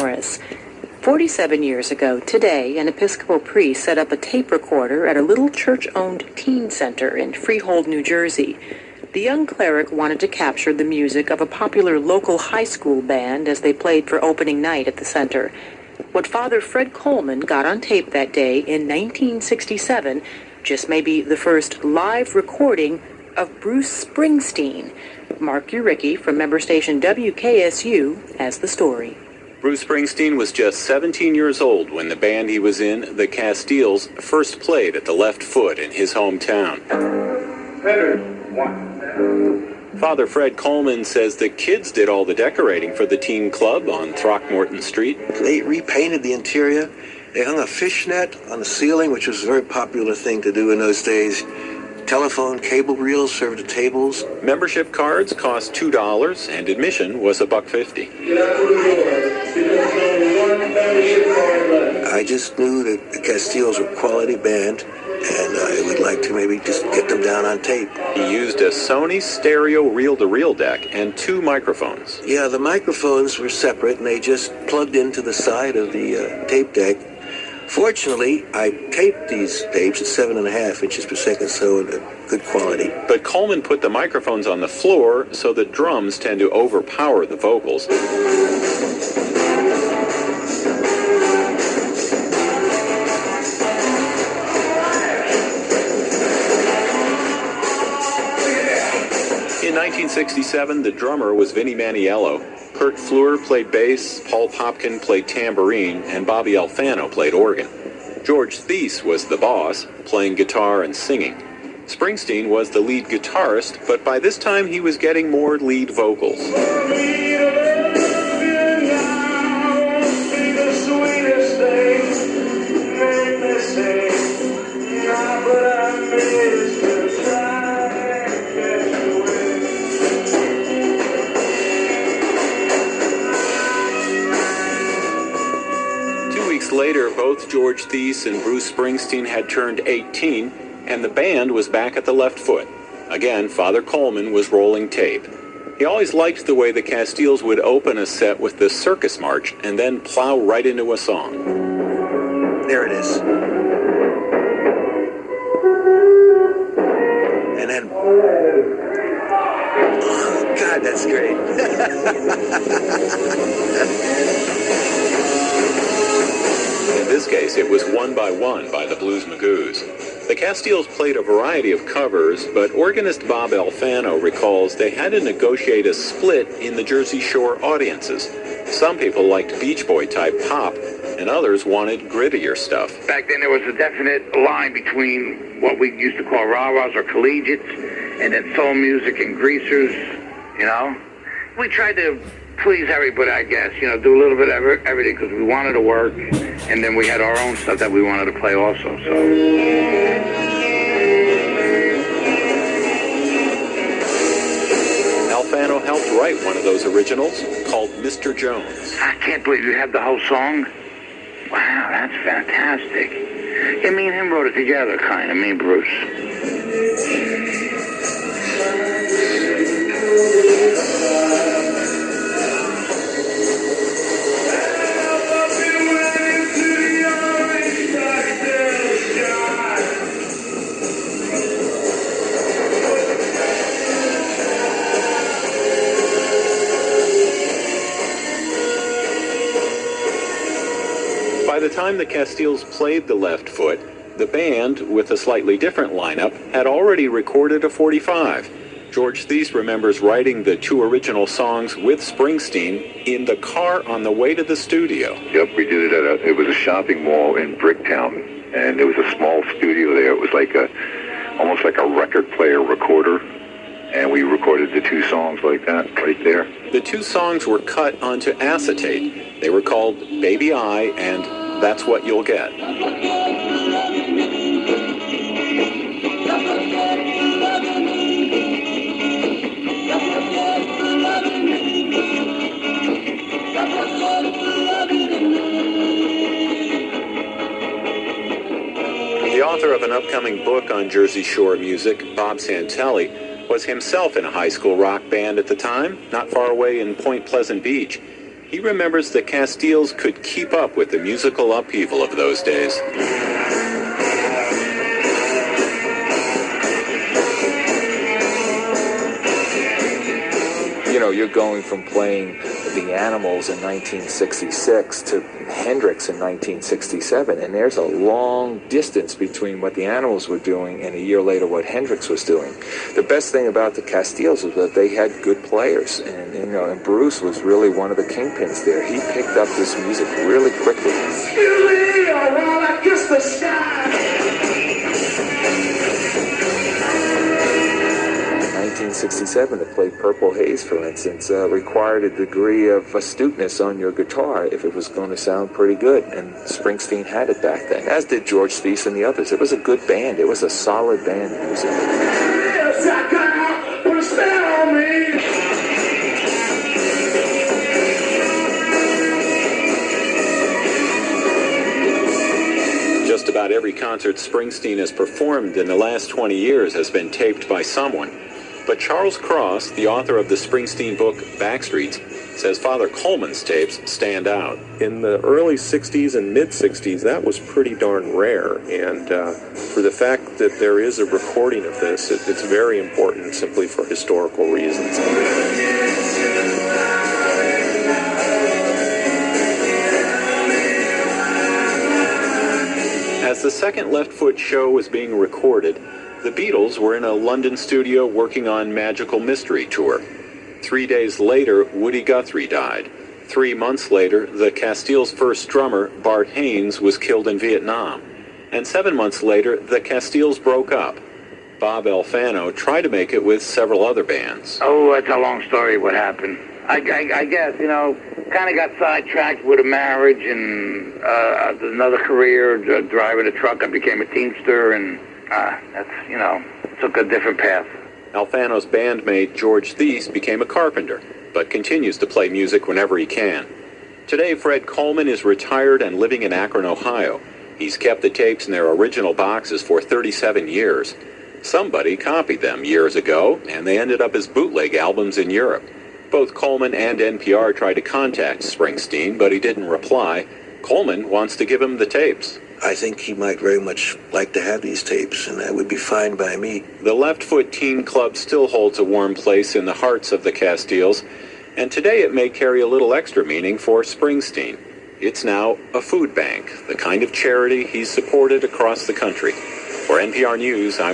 Morris. 47 years ago today, an Episcopal priest set up a tape recorder at a little church-owned teen center in Freehold, New Jersey. The young cleric wanted to capture the music of a popular local high school band as they played for opening night at the center. What Father Fred Coleman got on tape that day in 1967 just may be the first live recording of Bruce Springsteen. Mark Uricki from member station WKSU has the story. Bruce Springsteen was just 17 years old when the band he was in, the Castiles, first played at the Left Foot in his hometown. Father Fred Coleman says the kids did all the decorating for the teen club on Throckmorton Street. They repainted the interior. They hung a fishnet on the ceiling, which was a very popular thing to do in those days. Telephone cable reels served at tables. Membership cards cost $2 and admission was $1.50. I just knew that the Castiles were a quality band, and I would like to maybe just get them down on tape. He used a Sony stereo reel-to-reel deck and 2 microphones. Yeah, the microphones were separate, and they just plugged into the side of the tape deck. Fortunately, I taped these tapes at 7.5 inches per second, so good quality. But Coleman put the microphones on the floor so the drums tend to overpower the vocals. In 1967, the drummer was Vinnie Maniello. Kurt Fleur played bass, Paul Popkin played tambourine, and Bobby Alfano played organ. George Thies was the boss, playing guitar and singing. Springsteen was the lead guitarist, but by this time he was getting more lead vocals. Later, both George Thies and Bruce Springsteen had turned 18, and the band was back at the Left Foot. Again, Father Coleman was rolling tape. He always liked the way the Castiles would open a set with the Circus March and then plow right into a song. There it is. And then... Oh, God, that's great. In this case, it was One by One by the Blues Magoos. The Castiles played a variety of covers, but organist Bob Alfano recalls they had to negotiate a split in the Jersey Shore audiences. Some people liked Beach Boy-type pop, and others wanted grittier stuff. Back then, there was a definite line between what we used to call rah-rahs or collegiates, and then soul music and greasers, you know? We tried to please everybody, I guess, you know, do a little bit of everything because we wanted to work, and then we had our own stuff that we wanted to play also, so. Alfano helped write one of those originals called Mr. Jones. I can't believe you have the whole song. Wow, that's fantastic. Yeah, me and him wrote it together, kind of, me and Bruce. By the time the Castiles played the Left Foot, the band, with a slightly different lineup, had already recorded a 45. George Thies remembers writing the 2 original songs with Springsteen in the car on the way to the studio. Yep, we did it it was a shopping mall in Bricktown, and there was a small studio there. It was like almost like a record player recorder, and we recorded the 2 songs like that right there. The 2 songs were cut onto acetate. They were called Baby I and That's What You'll Get. The author of an upcoming book on Jersey Shore music, Bob Santelli, was himself in a high school rock band at the time, not far away in Point Pleasant Beach. He remembers the Castiles could keep up with the musical upheaval of those days. You know, you're going from playing the Animals in 1966 to Hendrix in 1967, and there's a long distance between what the Animals were doing and a year later what Hendrix was doing. The best thing about the Castiles was that they had good players, and you know, and Bruce was really one of the kingpins there. He picked up this music really quickly. While I kiss the sky. 1967, to play Purple Haze, for instance, required a degree of astuteness on your guitar if it was going to sound pretty good, and Springsteen had it back then, as did George Thies and the others. It was a good band. It was a solid band music. Yes, I can put a spell on me. Just about every concert Springsteen has performed in the last 20 years has been taped by someone. But Charles Cross, the author of the Springsteen book Backstreets, says Father Coleman's tapes stand out. In the early 60s and mid-60s, that was pretty darn rare. And for the fact that there is a recording of this, it's very important simply for historical reasons. As the second Left Foot show was being recorded, the Beatles were in a London studio working on Magical Mystery Tour. 3 days later, Woody Guthrie died. 3 months later, the Castiles' first drummer, Bart Haynes, was killed in Vietnam. And 7 months later, the Castiles broke up. Bob Alfano tried to make it with several other bands. Oh, that's a long story what happened. I guess, you know, kind of got sidetracked with a marriage and another career, driving a truck. I became a teamster, and that's, you know, took a different path. Alfano's bandmate George Thies became a carpenter, but continues to play music whenever he can. Today, Fred Coleman is retired and living in Akron, Ohio. He's kept the tapes in their original boxes for 37 years. Somebody copied them years ago, and they ended up as bootleg albums in Europe. Both Coleman and NPR tried to contact Springsteen, but he didn't reply. Coleman wants to give him the tapes. I think he might very much like to have these tapes, and that would be fine by me. The Left Foot Teen Club still holds a warm place in the hearts of the Castiles, and today it may carry a little extra meaning for Springsteen. It's now a food bank, the kind of charity he's supported across the country. For NPR News, I'm